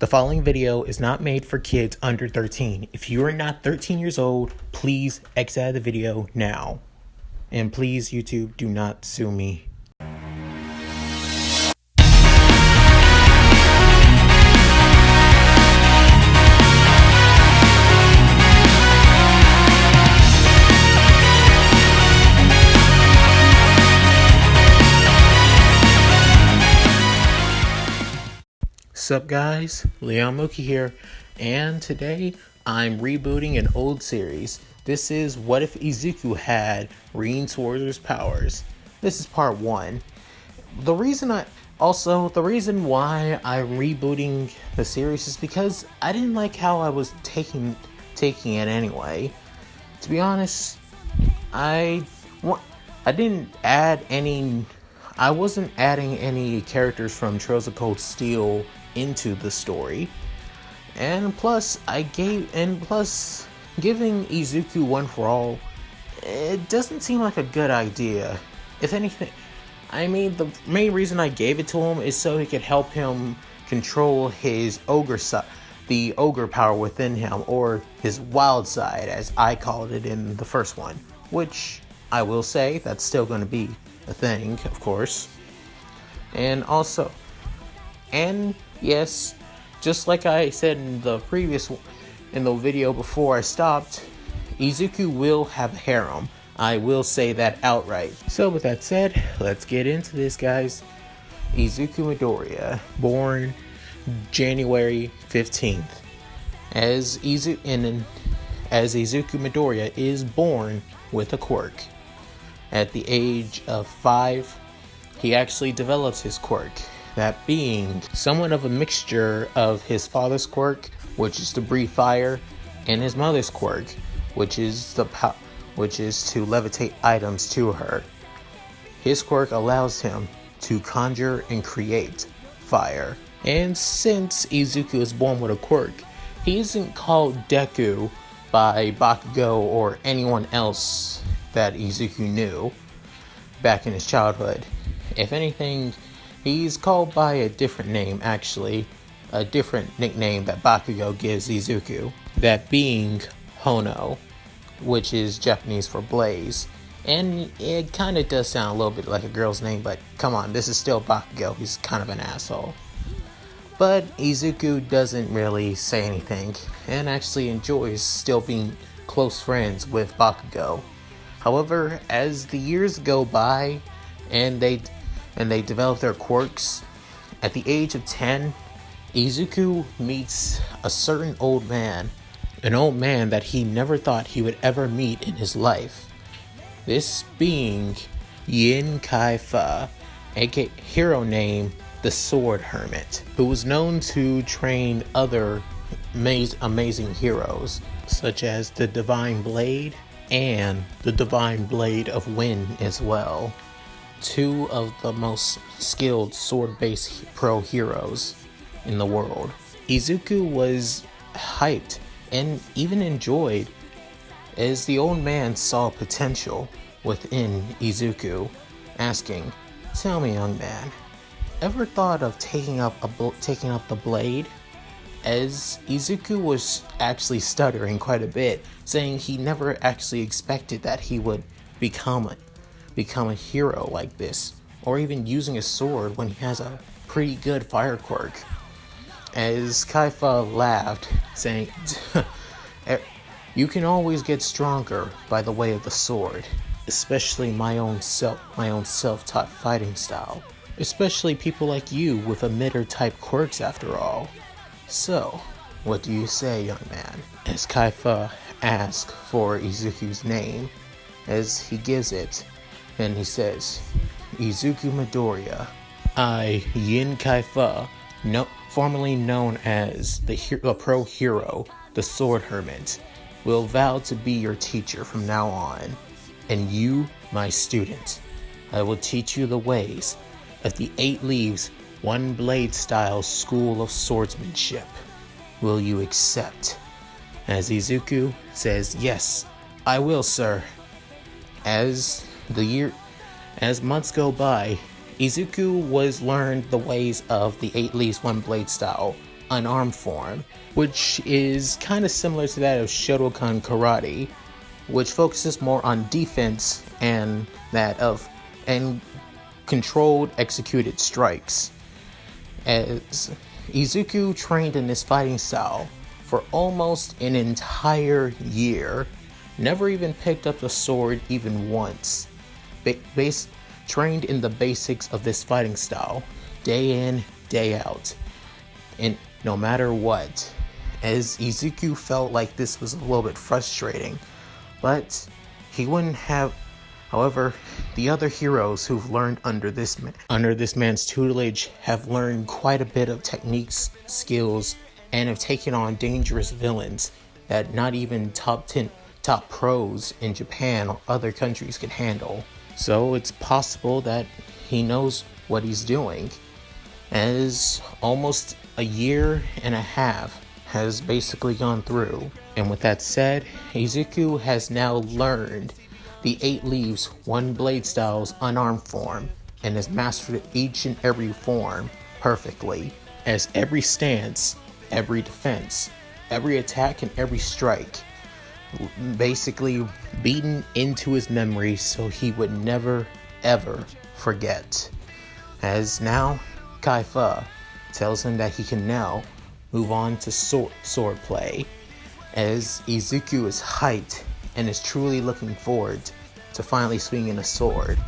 The following video is not made for kids under 13. If you are not 13 years old, please exit out of the video now. And please, YouTube, do not sue me. Sup guys, Mooky here, and today I'm rebooting an old series. This is What If Izuku Had Rean Schwarzer's Powers. This is part 1. The reason why I'm rebooting the series is because I didn't like how I was taking it anyway. To be honest, I wasn't adding any characters from Trails of Cold Steel into the story, and plus giving Izuku one for all, it doesn't seem like a good idea. If anything, the main reason I gave it to him is so he could help him control his ogre side, the ogre power within him, or his wild side as I called it in the first one, which I will say that's still going to be a thing, of course. And yes, just like I said in the video before I stopped, Izuku will have a harem. I will say that outright. So with that said, let's get into this, guys. Izuku Midoriya, born January 15th. As Izuku Midoriya is born with a quirk. At the age of 5, he actually develops his quirk, that being somewhat of a mixture of his father's quirk, which is to breathe fire, and his mother's quirk, which is to levitate items to her. His quirk allows him to conjure and create fire. And since Izuku is born with a quirk, he isn't called Deku by Bakugo or anyone else that Izuku knew back in his childhood. If anything, he's called by a different name, actually, a different nickname that Bakugo gives Izuku, that being Hono, which is Japanese for blaze. And it kind of does sound a little bit like a girl's name, but come on, this is still Bakugo. He's kind of an asshole. But Izuku doesn't really say anything, and actually enjoys still being close friends with Bakugo. However, as the years go by and they develop their quirks, at the age of 10, Izuku meets a certain old man, an old man that he never thought he would ever meet in his life. This being Yin Kai-Fa, aka hero name the Sword Hermit, who was known to train other amazing heroes, such as the Divine Blade and the Divine Blade of Wind as well. Two of the most skilled sword-based pro heroes in the world. Izuku was hyped and even enjoyed as the old man saw potential within Izuku, asking, "Tell me, young man, ever thought of taking up the blade?" As Izuku was actually stuttering quite a bit, saying he never actually expected that he would become a hero like this, or even using a sword when he has a pretty good fire quirk. As Kai-Fa laughed, saying, "You can always get stronger by the way of the sword, especially my own self-taught fighting style, especially people like you with emitter type quirks after all. So, what do you say, young man?" As Kai-Fa asks for Izuku's name, as he gives it, and he says, "Izuku Midoriya, I, Yin Kai-Fa, formerly known as the pro hero, the Sword Hermit, will vow to be your teacher from now on, and you, my student. I will teach you the ways of the 8 Leaves, 1 Blade style school of swordsmanship. Will you accept?" As Izuku says, "Yes, I will, sir." As months go by, Izuku was learned the ways of the 8 Leaves 1 Blade style, unarmed form, which is kind of similar to that of Shotokan Karate, which focuses more on defense and controlled executed strikes. As Izuku trained in this fighting style for almost an entire year, never even picked up the sword even once. Trained in the basics of this fighting style, day in, day out, and no matter what. As Izuku felt like this was a little bit frustrating, but he wouldn't have. However, the other heroes who've learned under this man's tutelage have learned quite a bit of techniques, skills, and have taken on dangerous villains that not even top pros in Japan or other countries can handle. So it's possible that he knows what he's doing, as almost a year and a half has basically gone through. And with that said, Izuku has now learned the 8 leaves, 1 blade style's unarmed form, and has mastered each and every form perfectly, as every stance, every defense, every attack, and every strike basically beaten into his memory so he would never ever forget. As now, Kaifa tells him that he can now move on to sword play, as Izuku is hyped and is truly looking forward to finally swinging a sword.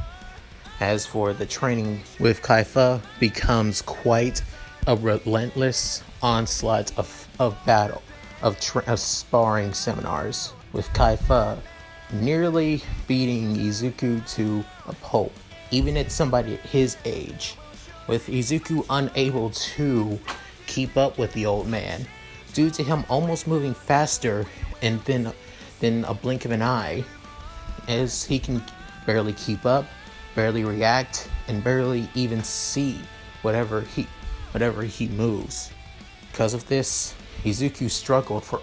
As for the training with Kaifa, becomes quite a relentless onslaught of battle, of sparring seminars, with Kaifa nearly beating Izuku to a pulp, even at somebody at his age, with Izuku unable to keep up with the old man, due to him almost moving faster and than a blink of an eye, as he can barely keep up, barely react, and barely even see whatever he moves. Because of this, Izuku struggled for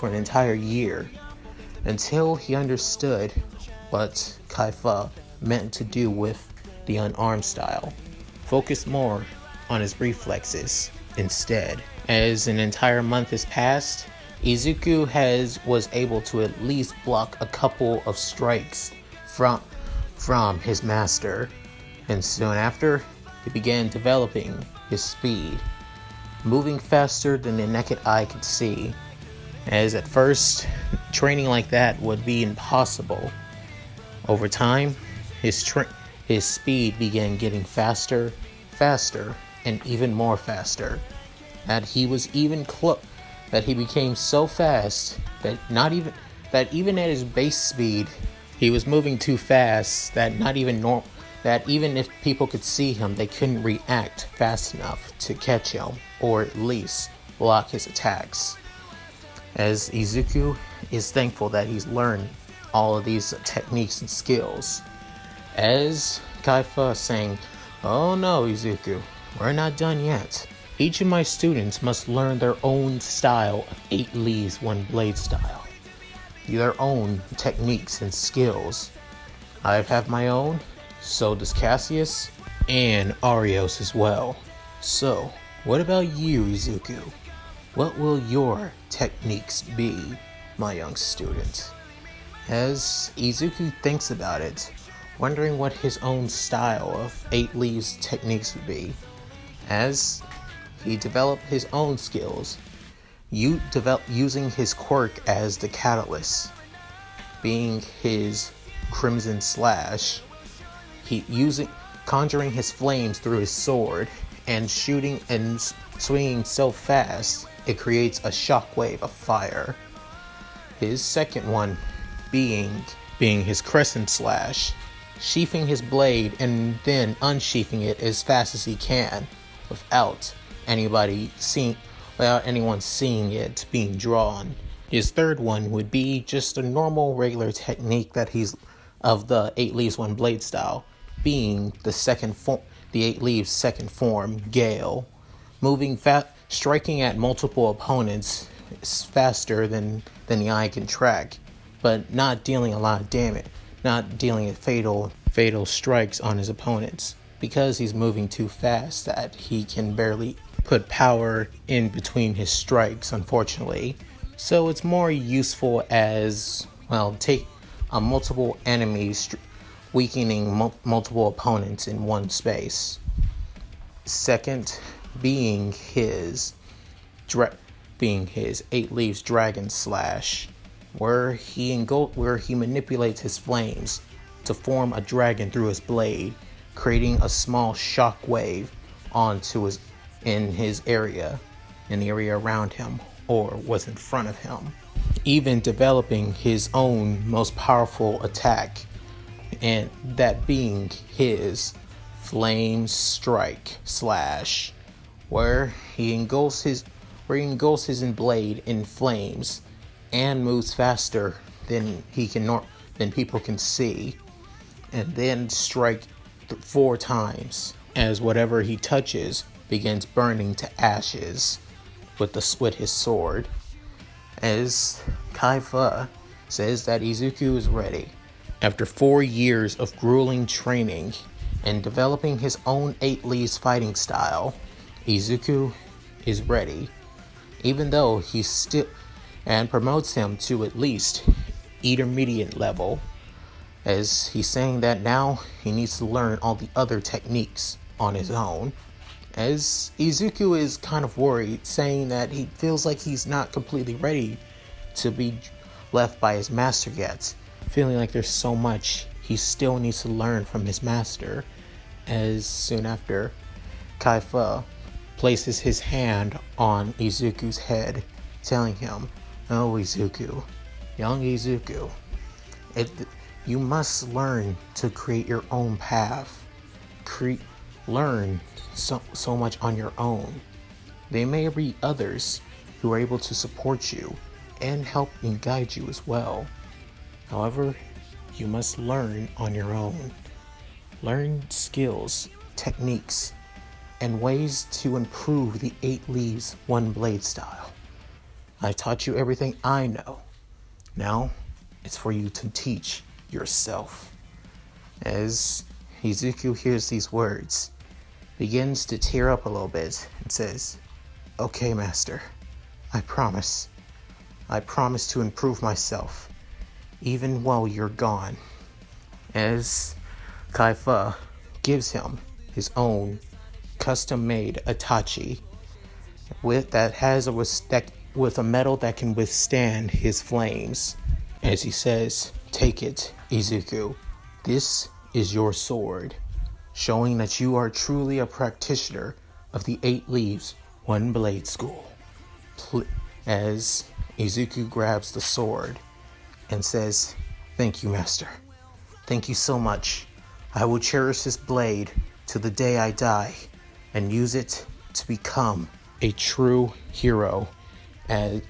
an entire year, until he understood what Kaifa meant to do with the unarmed style. Focus more on his reflexes instead. As an entire month has passed, Izuku was able to at least block a couple of strikes from his master, and soon after, he began developing his speed, moving faster than the naked eye could see, as at first, training like that would be impossible. Over time, his speed began getting faster, and even more faster, that he became so fast that even at his base speed, he was moving too fast that even if people could see him, they couldn't react fast enough to catch him, or at least block his attacks. As Izuku is thankful that he's learned all of these techniques and skills. As Kaifa is saying, "Oh no, Izuku, we're not done yet. Each of my students must learn their own style of 8 leaves, 1 blade style. Their own techniques and skills. I have my own, so does Cassius, and Arios as well. So, what about you, Izuku? What will your techniques be, my young student?" As Izuku thinks about it, wondering what his own style of 8 leaves techniques would be, as he developed his own skills, using his quirk as the catalyst, being his Crimson Slash, conjuring his flames through his sword, and shooting and swinging so fast it creates a shockwave of fire. His second one being his Crescent Slash, sheathing his blade and then unsheathing it as fast as he can without anyone seeing it being drawn. His third one would be just a normal regular technique that he's of the 8 leaves 1 blade style, being the 8 leaves second form, Gale, striking at multiple opponents faster than the eye can track, but not dealing a lot of damage, not dealing fatal strikes on his opponents, because he's moving too fast that he can barely put power in between his strikes, unfortunately. So it's more useful as, well, take multiple enemies, weakening multiple opponents in one space. Second, being his 8 Leaves Dragon Slash, where he manipulates his flames to form a dragon through his blade, creating a small shock wave in the area around him, or was in front of him. Even developing his own most powerful attack, and that being his Flame Strike Slash, where he engulfs his blade in flames and moves faster than people can see, and then strike 4 times as whatever he touches begins burning to ashes with his sword. As Kaifa says that Izuku is ready. After 4 years of grueling training and developing his own 8 Leaves fighting style, Izuku is ready, even though he's still, and promotes him to at least intermediate level, as he's saying that now he needs to learn all the other techniques on his own. As Izuku is kind of worried, saying that he feels like he's not completely ready to be left by his master yet, feeling like there's so much he still needs to learn from his master. As soon after, Kaifa places his hand on Izuku's head, telling him, "Oh, Izuku, young Izuku, you must learn to create your own path. Learn so much on your own. There may be others who are able to support you and help and guide you as well. However, you must learn on your own. Learn skills, techniques, and ways to improve the 8 Leaves One Blade style. I taught you everything I know. Now, it's for you to teach yourself." As Izuku hears these words, begins to tear up a little bit and says, "Okay, master, I promise. I promise to improve myself, even while you're gone." As Kaifa gives him his own custom-made Itachi with a metal that can withstand his flames. As he says, "Take it, Izuku. This is your sword," showing that you are truly a practitioner of the 8 Leaves One Blade School. As Izuku grabs the sword and says, "Thank you, master. Thank you so much. I will cherish this blade to the day I die and use it to become a true hero,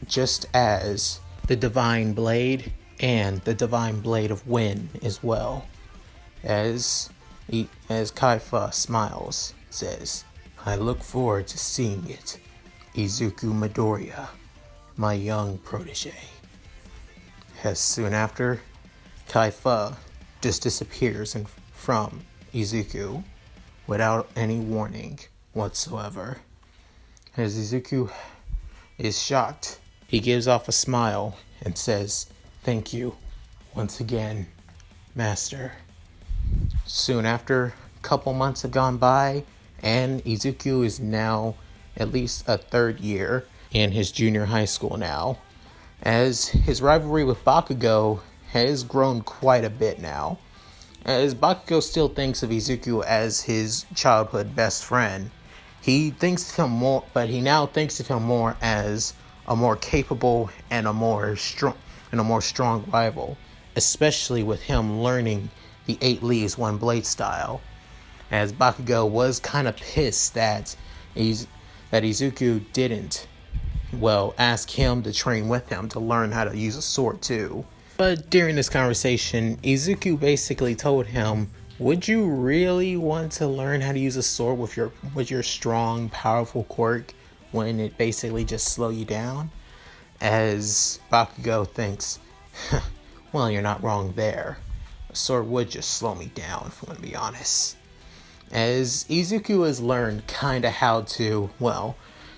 just as the Divine Blade and the Divine Blade of Wind as well." As Kaifa smiles, says, "I look forward to seeing it, Izuku Midoriya, my young protege." As soon after, Kaifa just disappears from Izuku without any warning whatsoever. As Izuku is shocked, he gives off a smile and says, "Thank you once again, master." Soon after, a couple months have gone by, and Izuku is now at least a 3rd year in his junior high school now, as his rivalry with Bakugo has grown quite a bit now. As Bakugo still thinks of Izuku as his childhood best friend, he now thinks of him more as a more capable and a more strong rival, especially with him learning the 8 Leaves One Blade style. As Bakugo was kind of pissed that Izuku didn't, ask him to train with him to learn how to use a sword too. But during this conversation, Izuku basically told him, "Would you really want to learn how to use a sword with your strong, powerful quirk when it basically just slow you down?" As Bakugo thinks, "Well, you're not wrong there. A sword would just slow me down, if I'm going to be honest." As Izuku has learned kinda how to,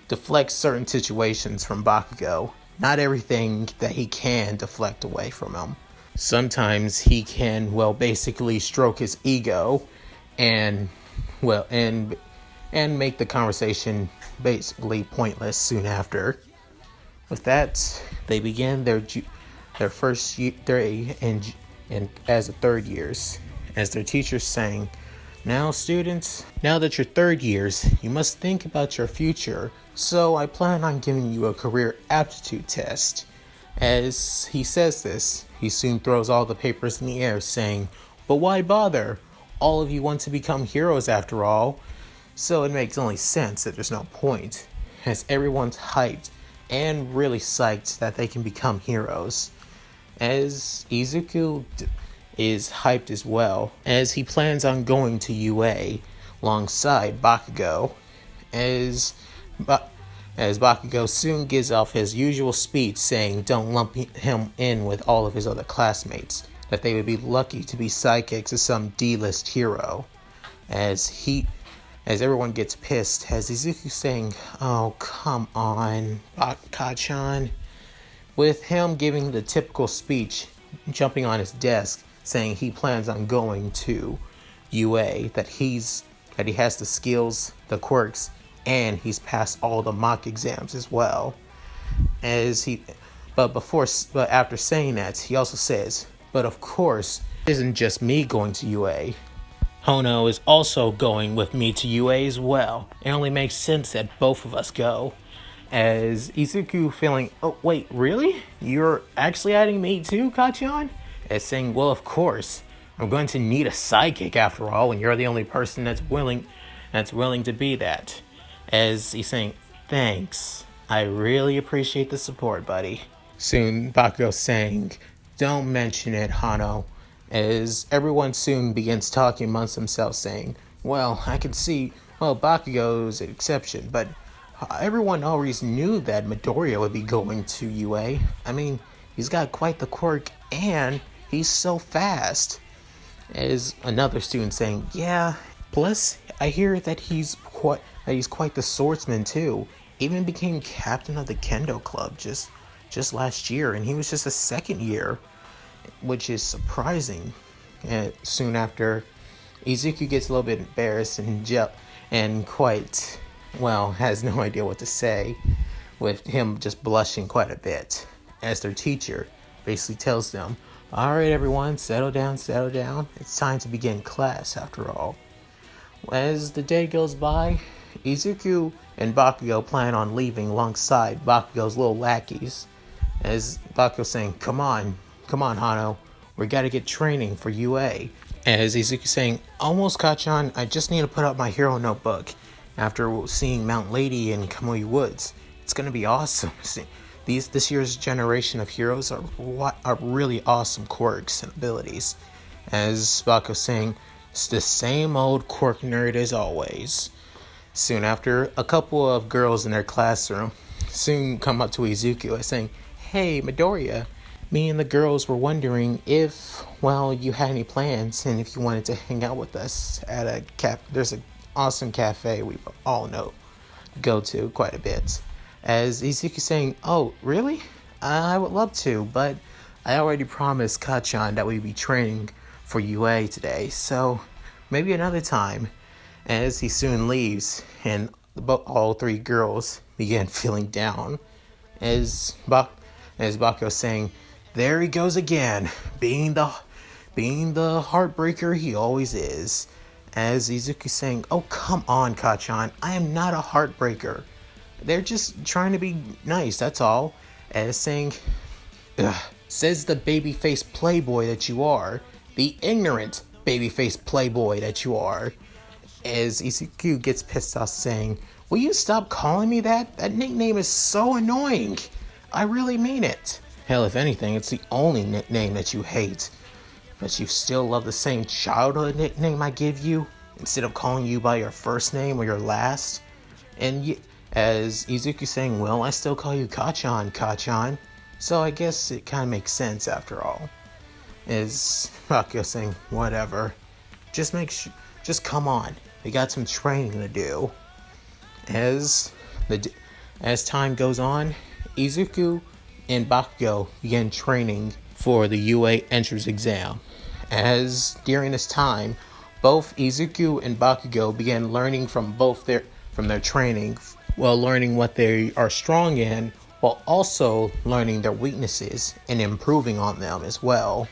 deflect certain situations from Bakugo. Not everything that he can deflect away from him. Sometimes he can, well, basically stroke his ego and, well, and make the conversation basically pointless soon after. With that, they begin their first day and as a third years, as their teachers saying, "Now students, now that you're third years, you must think about your future. So I plan on giving you a career aptitude test." As he says this, he soon throws all the papers in the air saying, "But why bother? All of you want to become heroes after all. So it makes only sense that there's no point," as everyone's hyped and really psyched that they can become heroes. As Izuku is hyped as well, as he plans on going to UA alongside Bakugo, as Bakugo soon gives off his usual speech saying don't lump him in with all of his other classmates, that they would be lucky to be sidekicks of some D-list hero. As everyone gets pissed, as Izuku saying, "Oh, come on, Kachan," with him giving the typical speech, jumping on his desk, saying he plans on going to UA, that he has the skills, the quirks, and he's passed all the mock exams as well. But after saying that, he also says, "But of course, it isn't just me going to UA. Hono is also going with me to UA as well. It only makes sense that both of us go." As Izuku feeling, "Oh wait, really? You're actually adding me too, Kachan?" As saying, "Well, of course. I'm going to need a sidekick after all, and you're the only person that's willing to be that." As he's saying, "Thanks. I really appreciate the support, buddy." Soon, Bakugo saying, "Don't mention it, Hano." As everyone soon begins talking amongst themselves saying, "Well, I can see, Bakugo's an exception, but everyone always knew that Midoriya would be going to UA. I mean, he's got quite the quirk and he's so fast." As another student saying, "Yeah, plus I hear that he's quite the swordsman too. Even became captain of the Kendo club just last year, and he was just a second year," which is surprising. And soon after, Izuku gets a little bit embarrassed and quite, has no idea what to say, with him just blushing quite a bit, as their teacher basically tells them, "All right, everyone, settle down. It's time to begin class after all." As the day goes by, Izuku and Bakugo plan on leaving alongside Bakugo's little lackeys, as Bakugo saying, Come on, Hano, we gotta get training for UA." As Izuku saying, "Almost, Kachan, I just need to put up my hero notebook after seeing Mount Lady and Kamui Woods. It's gonna be awesome. This year's generation of heroes are really awesome quirks and abilities." As Bakugo saying, "It's the same old quirk nerd as always." Soon after, a couple of girls in their classroom soon come up to Izuku and saying, "Hey, Midoriya, me and the girls were wondering if, you had any plans and if you wanted to hang out with us at there's an awesome cafe we all go to quite a bit." As Izuku saying, "Oh, really? I would love to, but I already promised Kachan that we'd be training for UA today, so maybe another time." As he soon leaves, and all three girls begin feeling down, as Bakugo saying, "There he goes again, being the heartbreaker he always is." As Izuku saying, "Oh, come on, Kachan, I am not a heartbreaker. They're just trying to be nice, that's all." As saying, "Says the babyface playboy that you are, the ignorant babyface playboy that you are." As Izuku gets pissed off saying, "Will you stop calling me that? That nickname is so annoying. I really mean it. Hell, if anything, it's the only nickname that you hate. But you still love the same childhood nickname I give you, instead of calling you by your first name or your last." And as Izuku saying, "Well, I still call you Kachan, so I guess it kind of makes sense after all." As Bakugo saying, "Whatever. Just come on. We got some training to do." As As time goes on, Izuku and Bakugo began training for the UA entrance exam. As during this time, both Izuku and Bakugo began learning from their training, while learning what they are strong in, while also learning their weaknesses and improving on them as well.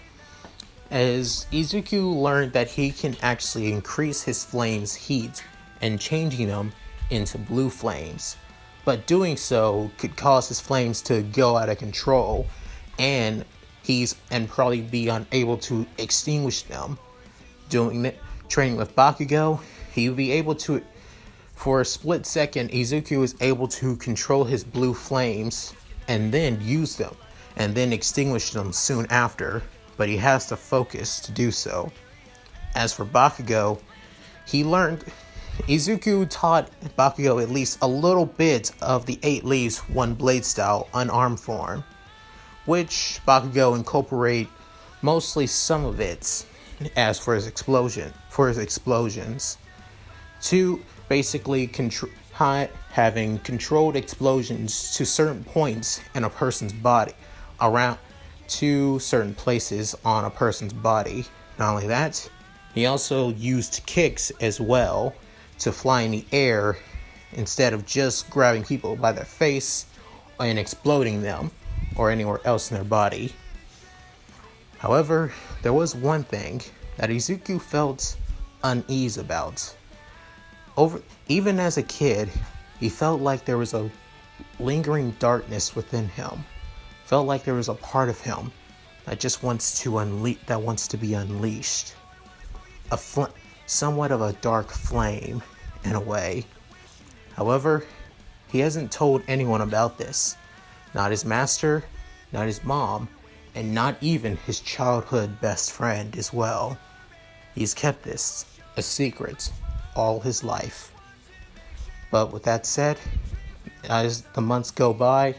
As Izuku learned that he can actually increase his flames' heat and changing them into blue flames, but doing so could cause his flames to go out of control and probably be unable to extinguish them. Training with Bakugo, he would be able to, for a split second, Izuku is able to control his blue flames and then use them and then extinguish them soon after, but he has to focus to do so. As for Bakugo, Izuku taught Bakugo at least a little bit of the 8 leaves, 1 blade style unarmed form, which Bakugo incorporate mostly some of it as for his explosions, to basically having controlled explosions to certain points in a person's body, around to certain places on a person's body. Not only that, he also used kicks as well to fly in the air instead of just grabbing people by their face and exploding them or anywhere else in their body. However, there was one thing that Izuku felt unease about. Even as a kid, he felt like there was a lingering darkness within him. Felt like there was a part of him that just wants to be unleashed. Somewhat of a dark flame, in a way. However, he hasn't told anyone about this. Not his master, not his mom, and not even his childhood best friend as well. He's kept this a secret all his life. But with that said, as the months go by,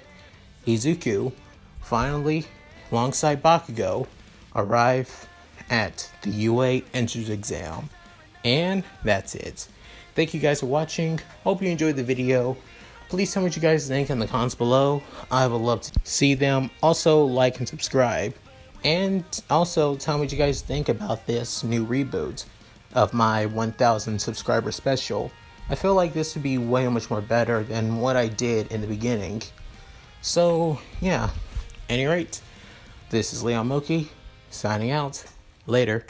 Izuku finally, alongside Bakugo, arrive at the UA entrance exam. And that's it. Thank you guys for watching. Hope you enjoyed the video. Please tell me what you guys think in the comments below. I would love to see them. Also, like and subscribe. And also, tell me what you guys think about this new reboot of my 1,000 subscriber special. I feel like this would be way much more better than what I did in the beginning. So, yeah. At any rate, this is Mooky, signing out. Later.